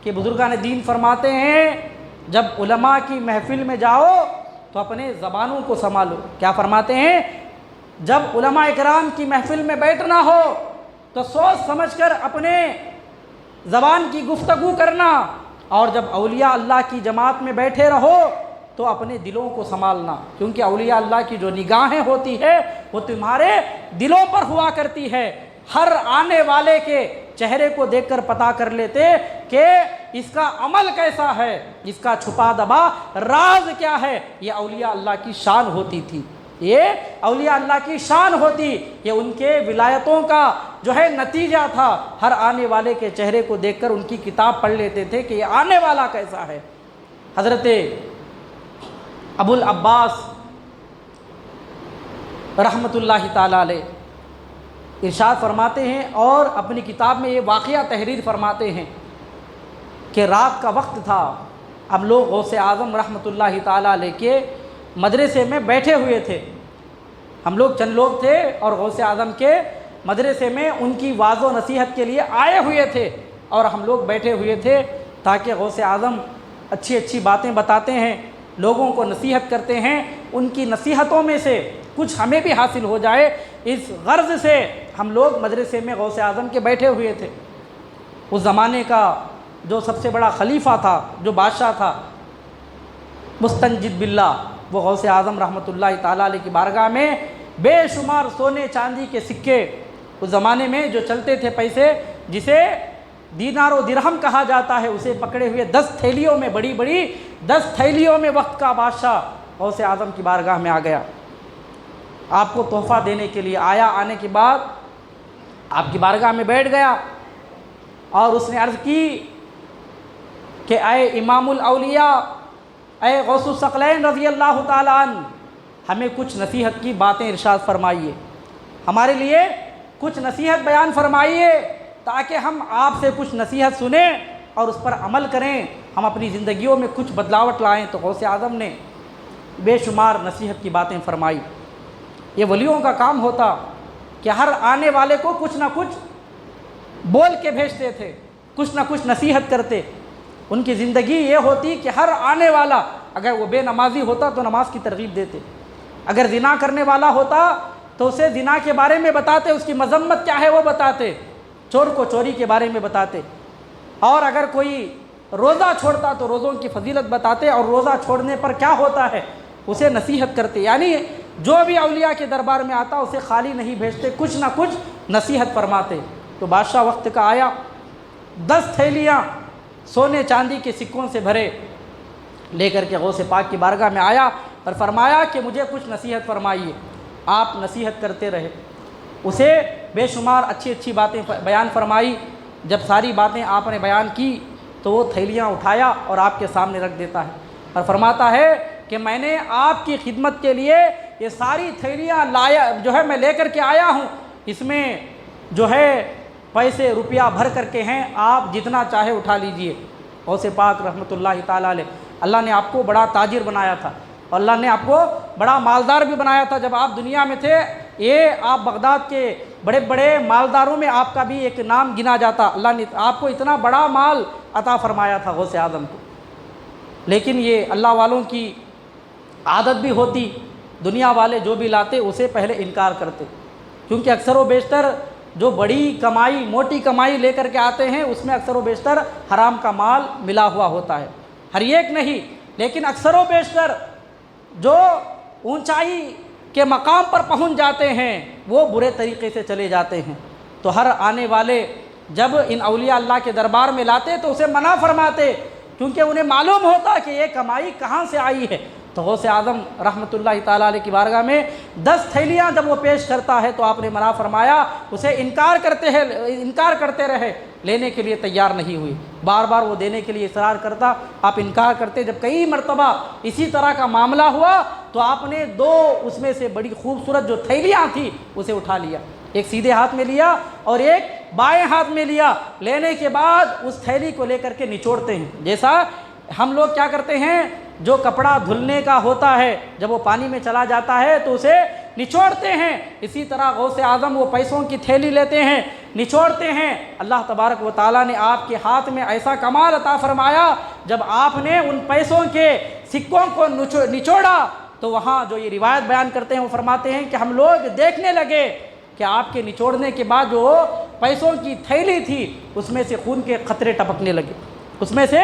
[SPEAKER 1] کہ بزرگان دین فرماتے ہیں جب علماء کی محفل میں جاؤ تو اپنے زبانوں کو سنبھالو۔ کیا فرماتے ہیں؟ جب علماء اکرام کی محفل میں بیٹھنا ہو تو سوچ سمجھ کر اپنے زبان کی گفتگو کرنا، اور جب اولیاء اللہ کی جماعت میں بیٹھے رہو تو اپنے دلوں کو سنبھالنا، کیونکہ اولیاء اللہ کی جو نگاہیں ہوتی ہے وہ تمہارے دلوں پر ہوا کرتی ہے۔ ہر آنے والے کے چہرے کو دیکھ کر پتہ کر لیتے کہ اس کا عمل کیسا ہے، اس کا چھپا دبا راز کیا ہے۔ یہ اولیاء اللہ کی شان ہوتی تھی، یہ اولیاء اللہ کی شان ہوتی، یہ ان کے ولایتوں کا جو ہے نتیجہ تھا۔ ہر آنے والے کے چہرے کو دیکھ کر ان کی کتاب پڑھ لیتے تھے کہ یہ آنے والا کیسا ہے۔ حضرت ابو العباس رحمۃ اللہ تعالیٰ علیہ ارشاد فرماتے ہیں اور اپنی کتاب میں یہ واقعہ تحریر فرماتے ہیں کہ رات کا وقت تھا، ہم لوگ غوث اعظم رحمۃ اللہ تعالیٰ علیہ کے مدرسے میں بیٹھے ہوئے تھے، ہم لوگ چند لوگ تھے اور غوث اعظم کے مدرسے میں ان کی واعظ و نصیحت کے لیے آئے ہوئے تھے، اور ہم لوگ بیٹھے ہوئے تھے تاکہ غوث اعظم اچھی اچھی باتیں بتاتے ہیں، لوگوں کو نصیحت کرتے ہیں، ان کی نصیحتوں میں سے کچھ ہمیں بھی حاصل ہو جائے، اس غرض سے ہم لوگ مدرسے میں غوث اعظم کے بیٹھے ہوئے تھے۔ اس زمانے کا جو سب سے بڑا خلیفہ تھا، جو بادشاہ تھا، مستنجد باللہ، وہ غوث اعظم رحمۃ اللہ تعالیٰ علیہ کی بارگاہ میں بے شمار سونے چاندی کے سکے، اس زمانے میں جو چلتے تھے پیسے، جسے دینار و درہم کہا جاتا ہے، اسے پکڑے ہوئے 10 تھیلیوں میں، بڑی بڑی 10 تھیلیوں میں وقت کا بادشاہ غوث اعظم کی بارگاہ میں آ گیا، آپ کو تحفہ دینے کے لیے آیا۔ آنے کے بعد آپ کی بارگاہ میں بیٹھ گیا اور اس نے عرض کی کہ اے امام الاولیاء، اے غوث الثقلین رضی اللہ تعالیٰ عنہ، ہمیں کچھ نصیحت کی باتیں ارشاد فرمائیے، ہمارے لیے کچھ نصیحت بیان فرمائیے تاکہ ہم آپ سے کچھ نصیحت سنیں اور اس پر عمل کریں، ہم اپنی زندگیوں میں کچھ بدلاوٹ لائیں۔ تو غوث اعظم نے بے شمار نصیحت کی باتیں فرمائی۔ یہ ولیوں کا کام ہوتا کہ ہر آنے والے کو کچھ نہ کچھ بول کے بھیجتے تھے، کچھ نہ کچھ نصیحت کرتے۔ ان کی زندگی یہ ہوتی کہ ہر آنے والا، اگر وہ بے نمازی ہوتا تو نماز کی ترغیب دیتے، اگر زنا کرنے والا ہوتا تو اسے زنا کے بارے میں بتاتے، اس کی مذمت کیا ہے وہ بتاتے، چور کو چوری کے بارے میں بتاتے، اور اگر کوئی روزہ چھوڑتا تو روزوں کی فضیلت بتاتے، اور روزہ چھوڑنے پر کیا ہوتا ہے اسے نصیحت کرتے۔ یعنی جو بھی اولیاء کے دربار میں آتا اسے خالی نہیں بھیجتے، کچھ نہ کچھ نصیحت فرماتے۔ تو بادشاہ وقت کا آیا، 10 تھیلیاں سونے چاندی کے سکوں سے بھرے لے کر کے غوث پاک کی بارگاہ میں آیا اور فرمایا کہ مجھے کچھ نصیحت فرمائیے۔ آپ نصیحت کرتے رہے، اسے بے شمار اچھی اچھی باتیں بیان فرمائی۔ جب ساری باتیں آپ نے بیان کی تو وہ تھیلیاں اٹھایا اور آپ کے سامنے رکھ دیتا ہے اور فرماتا ہے کہ میں نے آپ کی خدمت کے لیے یہ ساری تھیلیاں میں لے کر کے آیا ہوں، اس میں جو ہے پیسے روپیہ بھر کر کے ہیں، آپ جتنا چاہے اٹھا لیجئے۔ غوث پاک رحمۃ اللہ تعالیٰ علیہ، اللہ نے آپ کو بڑا تاجر بنایا تھا اور اللہ نے آپ کو بڑا مالدار بھی بنایا تھا۔ جب آپ دنیا میں تھے، یہ آپ بغداد کے بڑے بڑے مالداروں میں آپ کا بھی ایک نام گنا جاتا، اللہ نے آپ کو اتنا بڑا مال عطا فرمایا تھا غوث اعظم کو۔ لیکن یہ اللہ والوں کی عادت بھی ہوتی، دنیا والے جو بھی لاتے اسے پہلے انکار کرتے، کیونکہ اکثر و بیشتر جو بڑی کمائی، موٹی کمائی لے کر کے آتے ہیں اس میں اکثر و بیشتر حرام کا مال ملا ہوا ہوتا ہے، ہر ایک نہیں، لیکن اکثر و بیشتر جو اونچائی کے مقام پر پہنچ جاتے ہیں وہ برے طریقے سے چلے جاتے ہیں۔ تو ہر آنے والے جب ان اولیاء اللہ کے دربار میں لاتے تو اسے منع فرماتے، کیونکہ انہیں معلوم ہوتا کہ یہ کمائی کہاں سے آئی ہے۔ تو غوث اعظم رحمۃ اللہ تعالیٰ علیہ کی بارگاہ میں 10 تھیلیاں جب وہ پیش کرتا ہے تو آپ نے منع فرمایا، اسے انکار کرتے رہے، لینے کے لیے تیار نہیں ہوئی، بار بار وہ دینے کے لیے اصرار کرتا، آپ انکار کرتے۔ جب کئی مرتبہ اسی طرح کا معاملہ ہوا تو آپ نے 2 اس میں سے بڑی خوبصورت جو تھیلیاں تھیں اسے اٹھا لیا، ایک سیدھے ہاتھ میں لیا اور ایک بائیں ہاتھ میں لیا۔ لینے کے بعد اس تھیلی کو لے کر کے نچوڑتے ہیں، جیسا ہم لوگ کیا کرتے ہیں، جو کپڑا دھلنے کا ہوتا ہے جب وہ پانی میں چلا جاتا ہے تو اسے نچوڑتے ہیں، اسی طرح غوث اعظم وہ پیسوں کی تھیلی لیتے ہیں، نچوڑتے ہیں۔ اللہ تبارک و تعالیٰ نے آپ کے ہاتھ میں ایسا کمال عطا فرمایا، جب آپ نے ان پیسوں کے سکوں کو نچوڑا تو وہاں جو یہ روایت بیان کرتے ہیں وہ فرماتے ہیں کہ ہم لوگ دیکھنے لگے کہ آپ کے نچوڑنے کے بعد جو پیسوں کی تھیلی تھی اس میں سے خون کے قطرے ٹپکنے لگے، اس میں سے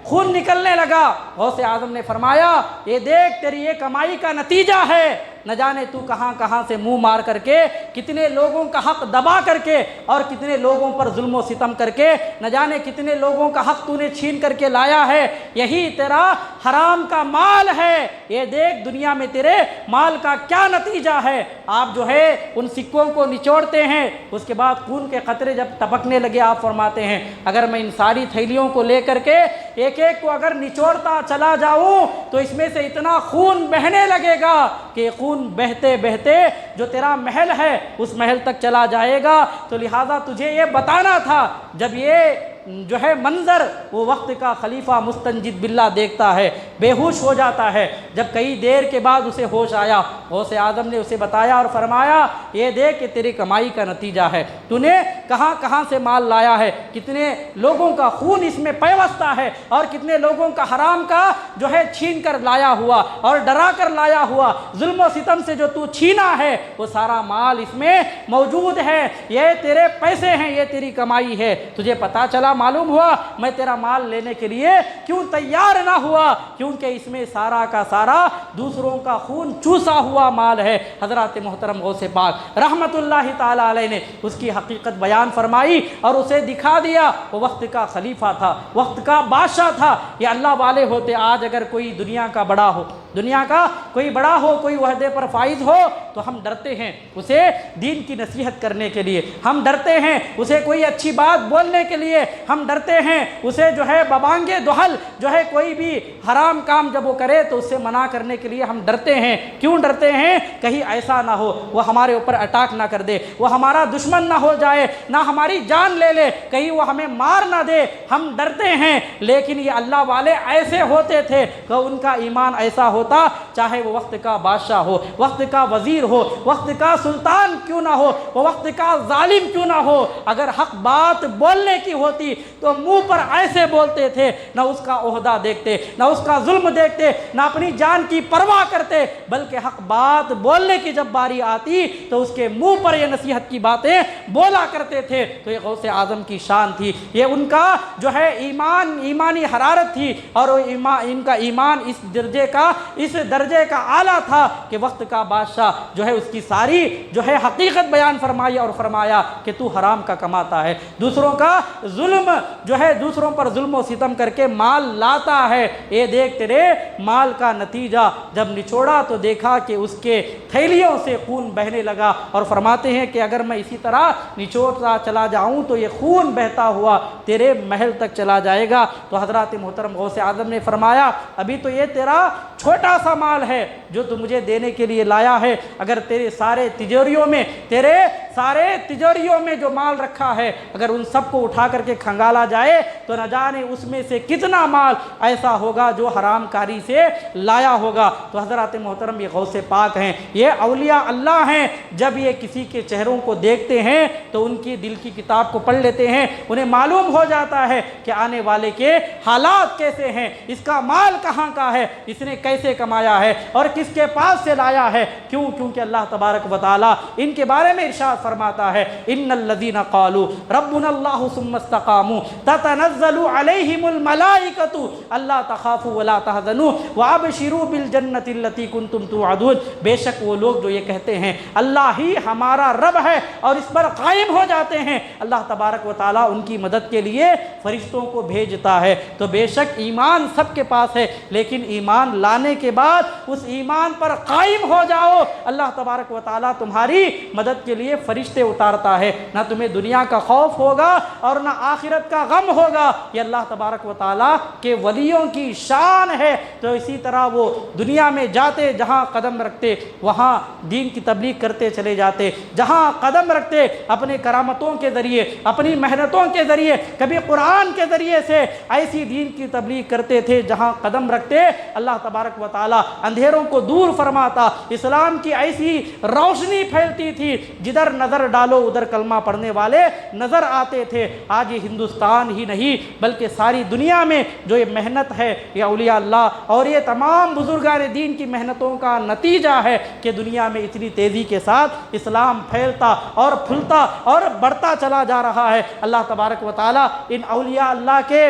[SPEAKER 1] خون نکلنے لگا۔ غوث اعظم نے فرمایا یہ دیکھ تیری یہ کمائی کا نتیجہ ہے، نہ جانے تو کہاں کہاں سے منہ مار کر کے کتنے لوگوں کا حق دبا کر کے اور کتنے لوگوں پر ظلم و ستم کر کے نہ جانے کتنے لوگوں کا حق تو نے چھین کر کے لایا ہے، یہی تیرا حرام کا مال ہے، یہ دیکھ دنیا میں تیرے مال کا کیا نتیجہ ہے۔ آپ جو ہے ان سکوں کو نچوڑتے ہیں، اس کے بعد خون کے قطرے جب ٹپکنے لگے آپ فرماتے ہیں اگر میں ان ساری تھیلیوں کو لے کر کے ایک ایک کو اگر نچوڑتا چلا جاؤں تو اس میں سے اتنا خون بہنے لگے گا کہ خون بہتے بہتے جو تیرا محل ہے اس محل تک چلا جائے گا۔ تو لہٰذا تجھے یہ بتانا تھا جب یہ جو ہے منظر وہ وقت کا خلیفہ مستنجد باللہ دیکھتا ہے، بے ہوش ہو جاتا ہے، جب کئی دیر کے بعد اسے ہوش آیا، غوث اعظم نے اسے بتایا اور فرمایا یہ دیکھ کہ تیری کمائی کا نتیجہ ہے، تو نے کہاں کہاں سے مال لایا ہے، کتنے لوگوں کا خون اس میں پیوستہ ہے اور کتنے لوگوں کا حرام کا جو ہے چھین کر لایا ہوا اور ڈرا کر لایا ہوا، ظلم و ستم سے جو تو چھینا ہے وہ سارا مال اس میں موجود ہے، یہ تیرے پیسے ہیں، یہ تیری کمائی ہے۔ تجھے پتہ چلا، معلوم ہوا میں تیرا مال لینے کے لیے کیوں تیار نہ ہوا، کیونکہ اس میں سارا کا سارا دوسروں کا خون چوسا ہوا مال ہے۔ حضرات محترم غوث پاک رحمت اللہ تعالی علیہ نے اس کی حقیقت بیان فرمائی اور اسے دکھا دیا، وہ وقت کا خلیفہ تھا، وقت کا بادشاہ تھا۔ یہ اللہ والے ہوتے آج اگر کوئی دنیا کا بڑا ہو، دنیا کا کوئی بڑا ہو، کوئی عہدے پر فائز ہو تو ہم ڈرتے ہیں اسے دین کی نصیحت کرنے کے لیے، ہم ڈرتے ہیں اسے کوئی اچھی بات بولنے کے لیے، ہم ڈرتے ہیں اسے جو ہے ببانگے دہل جو ہے کوئی بھی حرام کام جب وہ کرے تو اسے منع کرنے کے لیے ہم ڈرتے ہیں۔ کیوں ڈرتے ہیں؟ کہیں ایسا نہ ہو وہ ہمارے اوپر اٹیک نہ کر دے، وہ ہمارا دشمن نہ ہو جائے، نہ ہماری جان لے لے، کہیں وہ ہمیں مار نہ دے، ہم ڈرتے ہیں۔ لیکن یہ اللہ والے ایسے ہوتے تھے کہ ان کا ایمان ایسا ہوتا، چاہے وہ وقت کا بادشاہ ہو، وقت کا وزیر ہو، وقت کا سلطان کیوں نہ ہو، وہ وقت کا ظالم کیوں نہ ہو، اگر حق بات بولنے کی ہوتی تو منہ پر ایسے بولتے تھے، نہ اس کا عہدہ دیکھتے، نہ اس کا ظلم دیکھتے، نہ اپنی جان کی پرواہ کرتے، بلکہ حق بات بولنے کی جب باری آتی تو اس کے منہ پر یہ نصیحت کی باتیں بولا کرتے تھے۔ تو یہ غوث اعظم کی شان تھی، یہ ان کا جو ہے ایمانی حرارت تھی، اور ان کا ایمان اس درجے کا اعلیٰ تھا کہ وقت کا بادشاہ جو ہے اس کی ساری جو ہے حقیقت بیان فرمائی اور فرمایا کہ تو حرام کا کماتا ہے، دوسروں کا ظلم جو ہے دوسروں پر ظلم و ستم کر کے مال لاتا ہے، یہ دیکھ تیرے مال کا نتیجہ۔ جب نچوڑا تو دیکھا کہ اس کے تھیلیوں سے خون بہنے لگا، اور فرماتے ہیں کہ اگر میں اسی طرح نچوڑتا چلا جاؤں تو یہ خون بہتا ہوا تیرے محل تک چلا جائے گا۔ تو حضرات محترم غوث اعظم نے فرمایا ابھی تو یہ تیرا چھوٹا سا مال ہے جو تو مجھے دینے کے لیے لایا ہے، اگر تیرے سارے تجوریوں میں جو مال رکھا ہے اگر ان سب کو اٹھا کر کے کھنگالا جائے تو نہ جانے اس میں سے کتنا مال ایسا ہوگا جو حرام کاری سے لایا ہوگا۔ تو حضرات محترم یہ غوث پاک ہیں، یہ اولیاء اللہ ہیں، جب یہ کسی کے چہروں کو دیکھتے ہیں تو ان کی دل کی کتاب کو پڑھ لیتے ہیں، انہیں معلوم ہو جاتا ہے کہ آنے والے کے حالات کیسے ہیں، اس کا مال کہاں کا ہے، اس نے کیسے کمایا ہے اور کس کے پاس سے لایا ہے۔ کیونکہ اللہ تبارک و تعالی ان کے بارے میں ارشاد فرماتا ہے ان الذین قالوا ربنا اللہ ثم استقاموا تتنزل علیہم الملائکۃ الا تخافوا ولا تحزنوا وابشروا بالجنۃ التی کنتم توعدون، بے شک وہ لوگ جو یہ کہتے ہیں اللہ ہی ہمارا رب ہے اور اس پر قائم ہو جاتے ہیں، اللہ تبارک و تعالی ان کی مدد کے لیے فرشتوں کو بھیجتا ہے۔ تو بے شک ایمان سب کے پاس ہے، لیکن ایمان لانے کے بعد اس ایمان پر قائم ہو جاؤ، اللہ تبارک و تعالی تمہاری مدد کے لیے فرشتے اتارتا ہے، نہ تمہیں دنیا کا خوف ہوگا اور نہ آخرت کا غم ہوگا۔ یہ اللہ تبارک و تعالی کے ولیوں کی شان ہے۔ تو اسی طرح وہ دنیا میں جاتے، جہاں قدم رکھتے وہاں دین کی تبلیغ کرتے چلے جاتے، جہاں قدم رکھتے اپنے کرامتوں کے ذریعے، اپنی محنتوں کے ذریعے، کبھی قرآن کے ذریعے سے ایسی دین کی تبلیغ کرتے تھے جہاں قدم رکھتے اللہ تبارک و تعالی اندھیروں کو دور فرماتا، اسلام کی ایسی روشنی پھیلتی تھی جدھر نظر ڈالو ادھر کلمہ پڑھنے والے نظر آتے تھے۔ آج یہ ہندوستان ہی نہیں بلکہ ساری دنیا میں جو یہ محنت ہے یہ اولیاء اللہ اور یہ تمام بزرگان دین کی محنتوں کا نتیجہ ہے کہ دنیا میں اتنی تیزی کے ساتھ اسلام پھیلتا اور پھلتا اور بڑھتا چلا جا رہا ہے۔ اللہ تبارک و تعالی ان اولیاء اللہ کے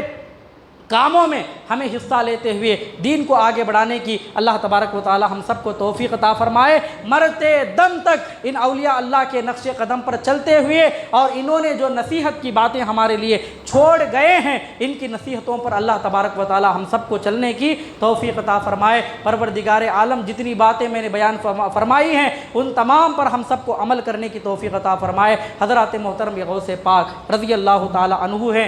[SPEAKER 1] کاموں میں ہمیں حصہ لیتے ہوئے دین کو آگے بڑھانے کی اللہ تبارک و تعالی ہم سب کو توفیق عطا فرمائے۔ مرتے دم تک ان اولیاء اللہ کے نقش قدم پر چلتے ہوئے اور انہوں نے جو نصیحت کی باتیں ہمارے لیے چھوڑ گئے ہیں ان کی نصیحتوں پر اللہ تبارک و تعالی ہم سب کو چلنے کی توفیق عطا فرمائے۔ پروردگار عالم جتنی باتیں میں نے بیان فرمائی ہیں ان تمام پر ہم سب کو عمل کرنے کی توفیق عطا فرمائے۔ حضرات محترم غوث پاک رضی اللہ تعالی عنہ ہیں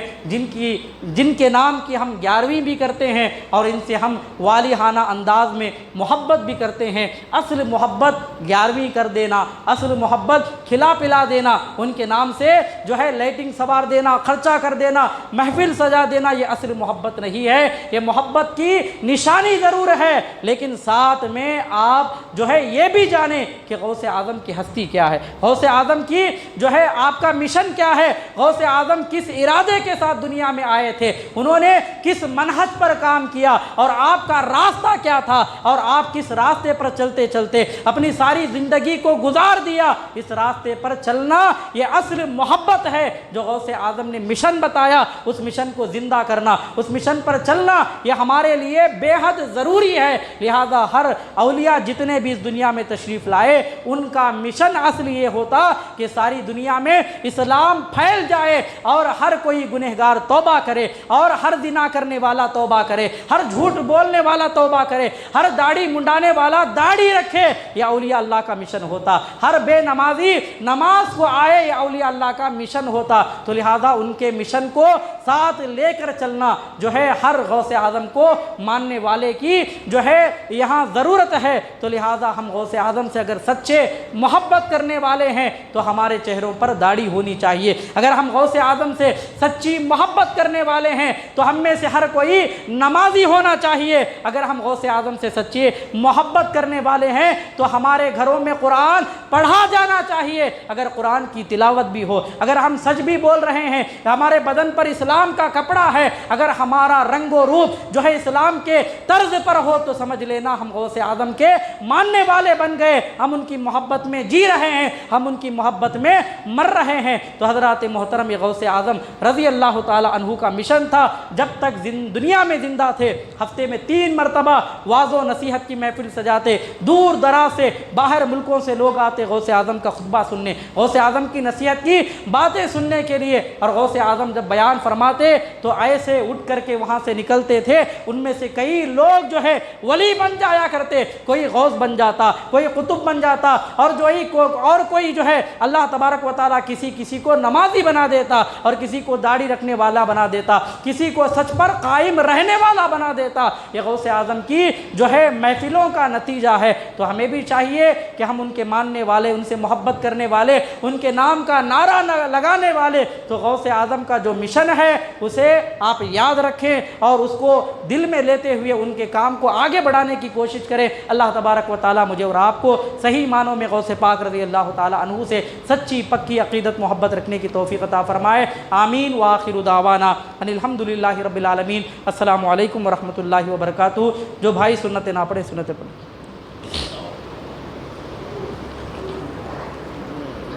[SPEAKER 1] جن کے نام کی ہم 11ویں بھی کرتے ہیں اور ان سے ہم والہانہ انداز میں محبت بھی کرتے ہیں۔ اصل محبت 11ویں کر دینا، اصل محبت کھلا پلا دینا، ان کے نام سے جو ہے لائٹنگ سوار دینا، خرچہ کر دینا، محفل سجا دینا، یہ اصل محبت نہیں ہے۔ یہ محبت کی نشانی ضرور ہے لیکن ساتھ میں آپ جو ہے یہ بھی جانیں کہ غوث اعظم کی ہستی کیا ہے، غوث اعظم کی جو ہے آپ کا مشن کیا ہے، غوث اعظم کس ارادے کے ساتھ دنیا میں آئے تھے، انہوں نے کس منہج پر کام کیا اور آپ کا راستہ کیا تھا اور آپ کس راستے پر چلتے چلتے اپنی ساری زندگی کو گزار دیا۔ اس راستے پر چلنا یہ اصل محبت ہے جو غوث اعظم نے مشن بتایا، اس مشن کو زندہ کرنا، اس مشن پر چلنا یہ ہمارے لیے بے حد ضروری ہے۔ لہذا ہر اولیاء جتنے بھی اس دنیا میں تشریف لائے ان کا مشن اصل یہ ہوتا کہ ساری دنیا میں اسلام پھیل جائے اور ہر کوئی گنہگار توبہ کرے اور ہر زنا کرنے والا توبہ کرے، ہر جھوٹ بولنے والا توبہ کرے، ہر داڑھی منڈانے والا داڑھی رکھے، یہ اولیاء اللہ کا مشن ہوتا۔ ہر بے نمازی نماز کو آئے، یہ اولیاء اللہ کا مشن ہوتا۔ تو لہذا ان کے مشن کو ساتھ لے کر چلنا جو ہے ہر غوث اعظم کو ماننے والے کی جو ہے یہاں ضرورت ہے۔ تو لہذا ہم غوث اعظم سے اگر سچے محبت کرنے والے ہیں تو ہمارے چہروں پر داڑھی ہونی چاہیے۔ اگر ہم غوث اعظم سے سچی محبت کرنے والے ہیں تو ہم میں سے ہر کوئی نمازی ہونا چاہیے۔ اگر ہم غوث اعظم سے سچی محبت کرنے والے ہیں تو ہمارے گھروں میں قرآن پڑھا جانا چاہیے، اگر قرآن کی تلاوت بھی ہو، اگر ہم سچ بھی بول رہے ہیں، ہمارے بدن پر اسلام کا کپڑا ہے، اگر ہمارا رنگ و روپ جو ہے اسلام کے طرز پر ہو تو سمجھ لینا ہم غوث اعظم کے ماننے والے بن گئے، ہم ان کی محبت میں جی رہے ہیں، ہم ان کی محبت میں مر رہے ہیں۔ تو حضرات محترم غوث اعظم رضی اللہ تعالی عنہ کا مشن تھا جب تک دنیا میں زندہ تھے ہفتے میں 3 مرتبہ واعظ و نصیحت کی محفل سجاتے، دور دراز سے باہر ملکوں سے لوگ آتے غوث اعظم کا خطبہ سننے، غوث اعظم کی نصیحت کی باتیں سننے کے لیے، اور غوث اعظم جب بیان فرماتے تو ایسے اٹھ کر کے وہاں سے نکلتے تھے، ان میں سے کئی لوگ جو ہے ولی بن جایا کرتے، کوئی غوث بن جاتا، کوئی قطب بن جاتا، اور کوئی جو ہے اللہ تبارک و تعالیٰ کسی کو نمازی بنا دیتا اور کسی کو داڑھی رکھنے والا بنا دیتا، کسی کو سچ پر قائم رہنے والا بنا دیتا۔ یہ غوث اعظم کی جو ہے محفلوں کا نتیجہ ہے۔ تو ہمیں بھی چاہیے کہ ہم ان کے ماننے والے، ان سے محبت کرنے والے، ان کے نام کا نعرہ لگانے والے، تو غوث اعظم کا جو مشن ہے اسے آپ یاد رکھیں اور اس کو دل میں لیتے ہوئے ان کے کام کو آگے بڑھانے کی کوشش کریں۔ اللہ تبارک و تعالیٰ مجھے اور آپ کو صحیح معنوں میں غوث پاک رضی اللہ تعالیٰ عنہ سے سچی پکی عقیدت محبت رکھنے کی توفیق عطا فرمائے۔ آمین وآخر دعوانا ان الحمدللہ رب العالمین۔ السلام علیکم ورحمۃ اللہ وبرکاتہ۔ جو بھائی سنتیں نہ پڑھے سنتیں پڑھیں۔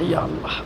[SPEAKER 1] یا اللہ